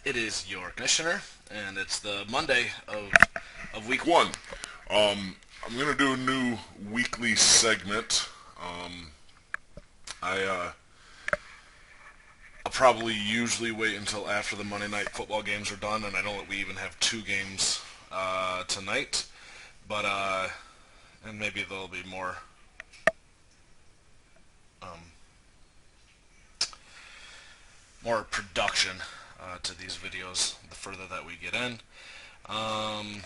It is your commissioner, and it's the Monday of week one. I'm gonna do a new weekly segment. I'll probably usually wait until after the Monday night football games are done, and I know that we even have two games tonight. But and maybe there'll be um, more production to these videos the further that we get in. Um,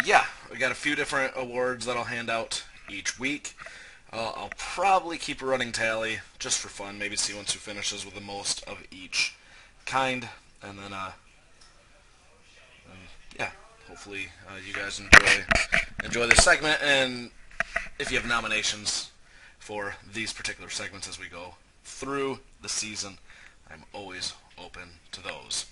yeah, we got a few different awards that I'll hand out each week. I'll probably keep a running tally just for fun, maybe see once who finishes with the most of each kind, and then yeah, hopefully you guys enjoy this segment, and if you have nominations for these particular segments as we go through the season, I'm always open to those.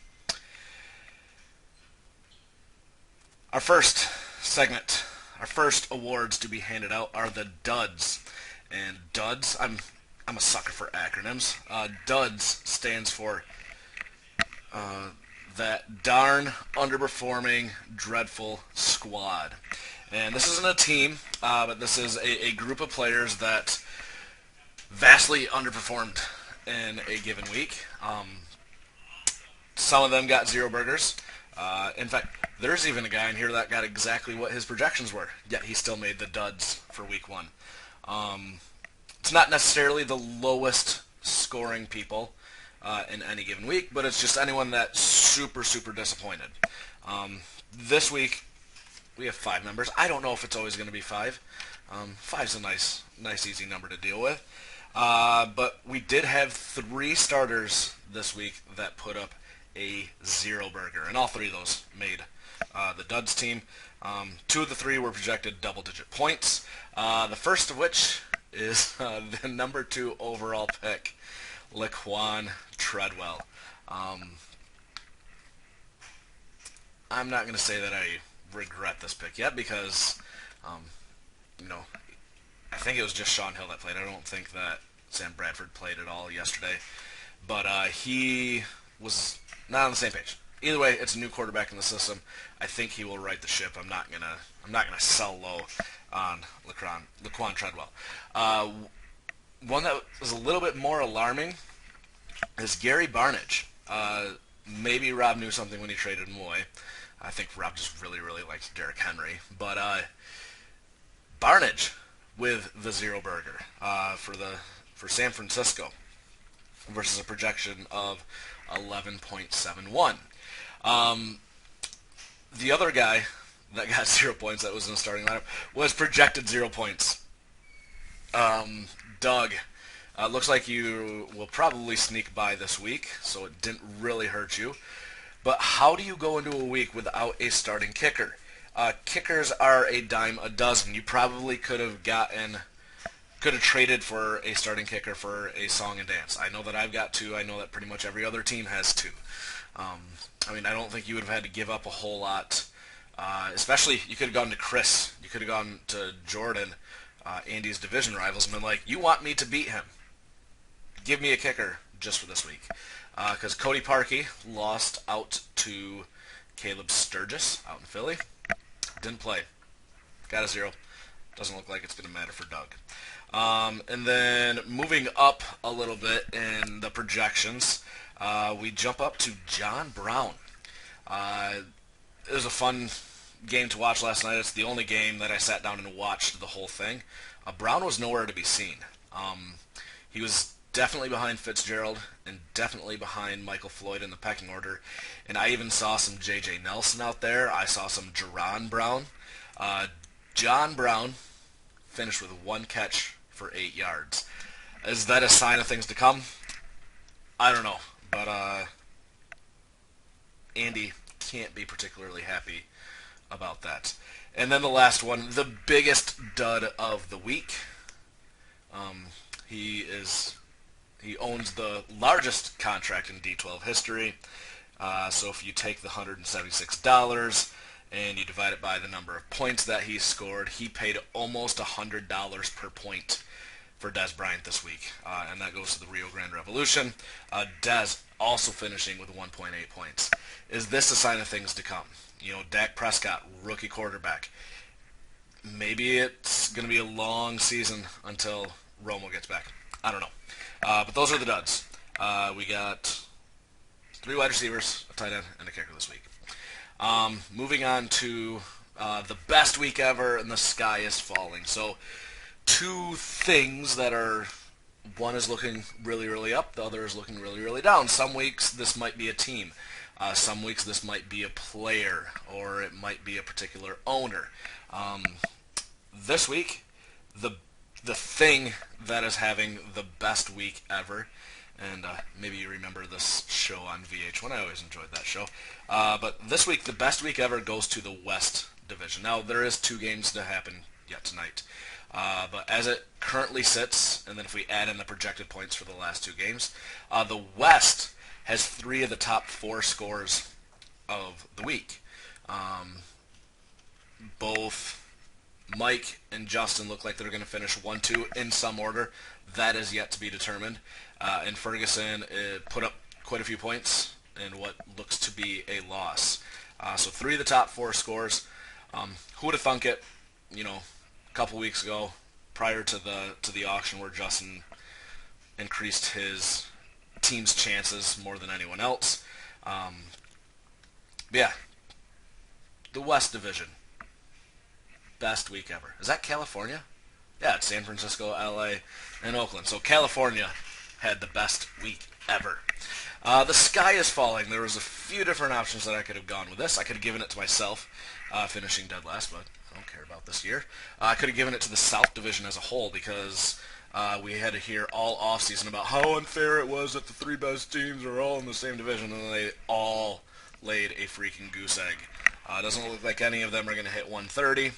Our first segment, our first awards to be handed out are the Duds. And Duds, I'm a sucker for acronyms. Duds stands for that darn underperforming dreadful squad. And this isn't a team, but this is a group of players that vastly underperformed in a given week. Some of them got zero burgers. In fact, there's even a guy in here that got exactly what his projections were, yet he still made the Duds for week one. It's not necessarily the lowest scoring people in any given week, but it's just anyone that's super, super disappointed. This week, we have 5 members. I don't know if it's always going to be 5. 5's a nice, easy number to deal with. But we did have 3 starters this week that put up a 0 burger, and all 3 of those made the Duds team. 2 of the 3 were projected double-digit points. The first of which is the number 2 overall pick, Laquan Treadwell. I'm not going to say that I regret this pick yet because, you know, I think it was just Sean Hill that played. I don't think that Sam Bradford played at all yesterday. But he was not on the same page. Either way, it's a new quarterback in the system. I think he will right the ship. I'm not gonna sell low on Laquan Treadwell. One that was a little bit more alarming is Gary Barnidge. Maybe Rob knew something when he traded Moy. I think Rob just really, really likes Derrick Henry. But Barnidge with the 0 burger for San Francisco versus a projection of 11.71. The other guy that got 0 points that was in the starting lineup was projected 0 points. Doug, looks like you will probably sneak by this week, so it didn't really hurt you. But how do you go into a week without a starting kicker? Kickers are a dime a dozen. You probably could have traded for a starting kicker for a song and dance. I know that I've got 2. I know that pretty much every other team has 2. I don't think you would have had to give up a whole lot. Especially, you could have gone to Chris. You could have gone to Jordan, Andy's division rivals, and been like, you want me to beat him. Give me a kicker just for this week. Because Cody Parkey lost out to Caleb Sturgis out in Philly. Didn't play. Got a 0. Doesn't look like it's going to matter for Doug. And then moving up a little bit in the projections, we jump up to John Brown. It was a fun game to watch last night. It's the only game that I sat down and watched the whole thing. Brown was nowhere to be seen. He was definitely behind Fitzgerald and definitely behind Michael Floyd in the pecking order. And I even saw some J.J. Nelson out there. I saw some Jerron Brown. John Brown finished with 1 catch for 8 yards. Is that a sign of things to come? I don't know. But Andy can't be particularly happy about that. And then the last one, the biggest dud of the week. He owns the largest contract in D12 history. So if you take the $176 and you divide it by the number of points that he scored, he paid almost $100 per point for Dez Bryant this week. And that goes to the Rio Grande Revolution. Dez, also finishing with 1.8 points. Is this a sign of things to come? You know, Dak Prescott, rookie quarterback. Maybe it's going to be a long season until Romo gets back. I don't know. But those are the duds. We got 3 wide receivers, a tight end, and a kicker this week. Moving on to the best week ever, and the sky is falling. So 2 things that are, one is looking really, really up, the other is looking really, really down. Some weeks this might be a team. Some weeks this might be a player, or it might be a particular owner. This week, the thing that is having the best week ever, and maybe you remember this show on VH1. I always enjoyed that show. But this week, the best week ever goes to the West Division. Now, there is 2 games to happen yet tonight. But as it currently sits, and then if we add in the projected points for the last 2 games, the West has 3 of the top 4 scores of the week. Both Mike and Justin look like they're going to finish 1-2 in some order. That is yet to be determined. And Ferguson put up quite a few points in what looks to be a loss. So 3 of the top 4 scores. Who would have thunk it? You know, a couple weeks ago, prior to the auction, where Justin increased his team's chances more than anyone else. Yeah, the West Division, best week ever. Is that California? Yeah, it's San Francisco, LA, and Oakland. So California had the best week ever. The sky is falling. There was a few different options that I could have gone with this. I could have given it to myself, finishing dead last, but I don't care about this year. I could have given it to the South Division as a whole, because we had to hear all offseason about how unfair it was that the 3 best teams are all in the same division, and they all laid a freaking goose egg. It doesn't look like any of them are going to hit 130.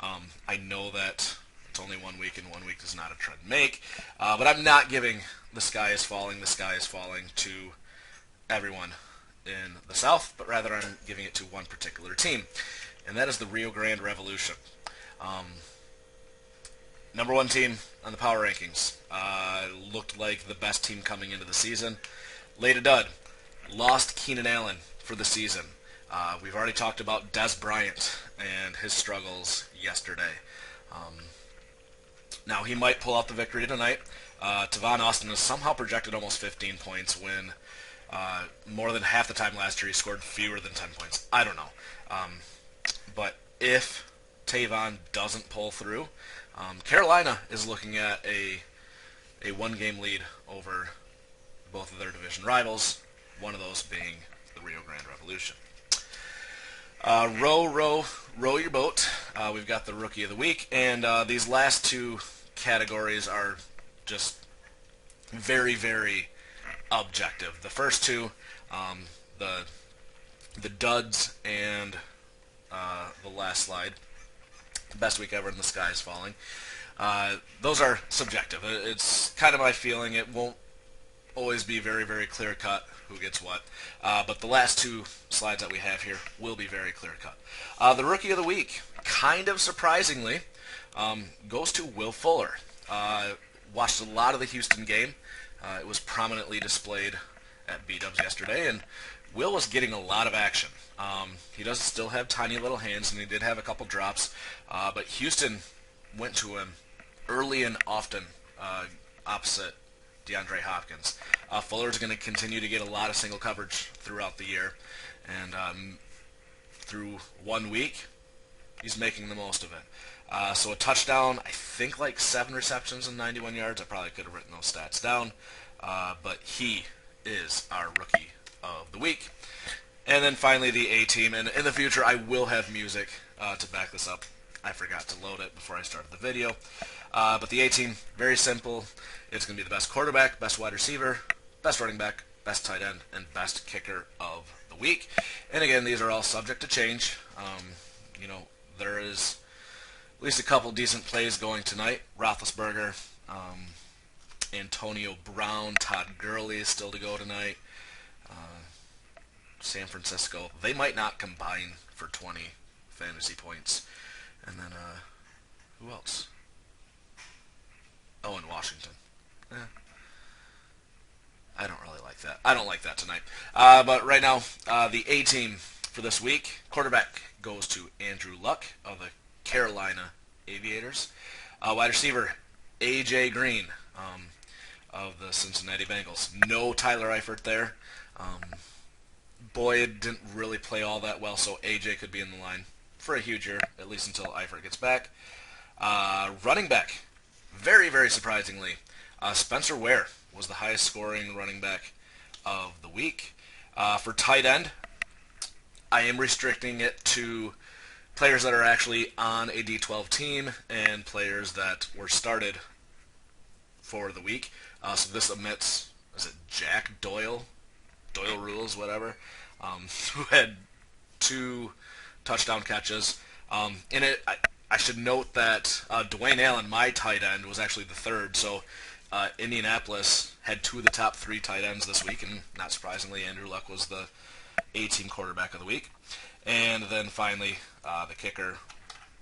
I know that it's only 1 week, and 1 week does not a trend make. But I'm not giving the sky is falling to everyone in the South, but rather I'm giving it to one particular team, and that is the Rio Grande Revolution. Number 1 team on the power rankings. Looked like the best team coming into the season. Laid a dud. Lost Keenan Allen for the season. We've already talked about Des Bryant and his struggles yesterday. Now, he might pull out the victory tonight. Tavon Austin is somehow projected almost 15 points when more than half the time last year he scored fewer than 10 points. I don't know. But if Tavon doesn't pull through, Carolina is looking at a 1-game lead over both of their division rivals, one of those being the Rio Grande Revolution. Row your boat. We've got the Rookie of the Week, and these last 2 categories are just very, very objective. The first 2, the duds and the last slide, best week ever and the sky is falling. Those are subjective. It's kind of my feeling. It won't always be very, very clear-cut who gets what. But the last 2 slides that we have here will be very clear-cut. The Rookie of the Week, kind of surprisingly, goes to Will Fuller. Watched a lot of the Houston game. It was prominently displayed at B-Dubs yesterday, and Will was getting a lot of action. He does still have tiny little hands, and he did have a couple drops, but Houston went to him early and often opposite DeAndre Hopkins. Fuller's going to continue to get a lot of single coverage throughout the year, and through 1 week, he's making the most of it. So a touchdown, I think like 7 receptions and 91 yards. I probably could have written those stats down, but he is our Rookie of the Week. And then finally the A-Team, and in the future I will have music to back this up. I forgot to load it before I started the video. But the A-Team, very simple. It's going to be the best quarterback, best wide receiver, best running back, best tight end, and best kicker of the week. And again, these are all subject to change. There is at least a couple decent plays going tonight. Roethlisberger, Antonio Brown, Todd Gurley is still to go tonight. San Francisco, they might not combine for 20 fantasy points. And then, who else? Oh, and Washington. I don't really like like that. I don't like that tonight. But right now, the A team for this week, quarterback goes to Andrew Luck of the Carolina Aviators. Wide receiver, A.J. Green of the Cincinnati Bengals. No Tyler Eifert there. Boyd didn't really play all that well, so A.J. could be in the line for a huge year, at least until Eifert gets back. Running back, very, very surprisingly, Spencer Ware was the highest scoring running back of the week. For tight end, I am restricting it to players that are actually on a D12 team and players that were started for the week. So this omits, is it Jack Doyle? Doyle Rules, whatever, who had 2 touchdown catches. In it, I should note that Dwayne Allen, my tight end, was actually the third. So Indianapolis had 2 of the top 3 tight ends this week, and not surprisingly, Andrew Luck was the A-team quarterback of the week. And then finally, the kicker.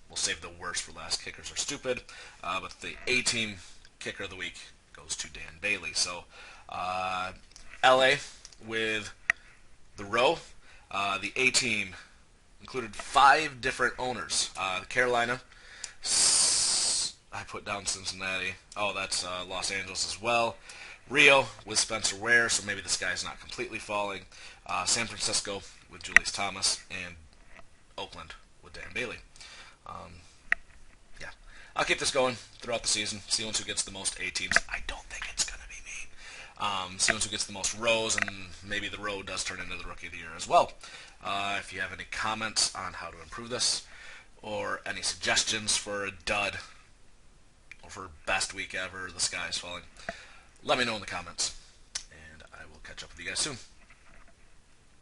We'll save the worst for last. Kickers are stupid. But the A-team kicker of the week goes to Dan Bailey. So L.A. with the row. The A-team included 5 different owners. Carolina. I put down Cincinnati. Oh, that's Los Angeles as well. Rio with Spencer Ware, so maybe this guy's not completely falling. San Francisco with Julius Thomas, and Oakland with Dan Bailey. Yeah, I'll keep this going throughout the season. See who gets the most A teams. I don't think it's going to be me. See who gets the most rows, and maybe the row does turn into the Rookie of the Year as well. If you have any comments on how to improve this, or any suggestions for a dud, or for best week ever, the sky is falling, let me know in the comments, and I will catch up with you guys soon.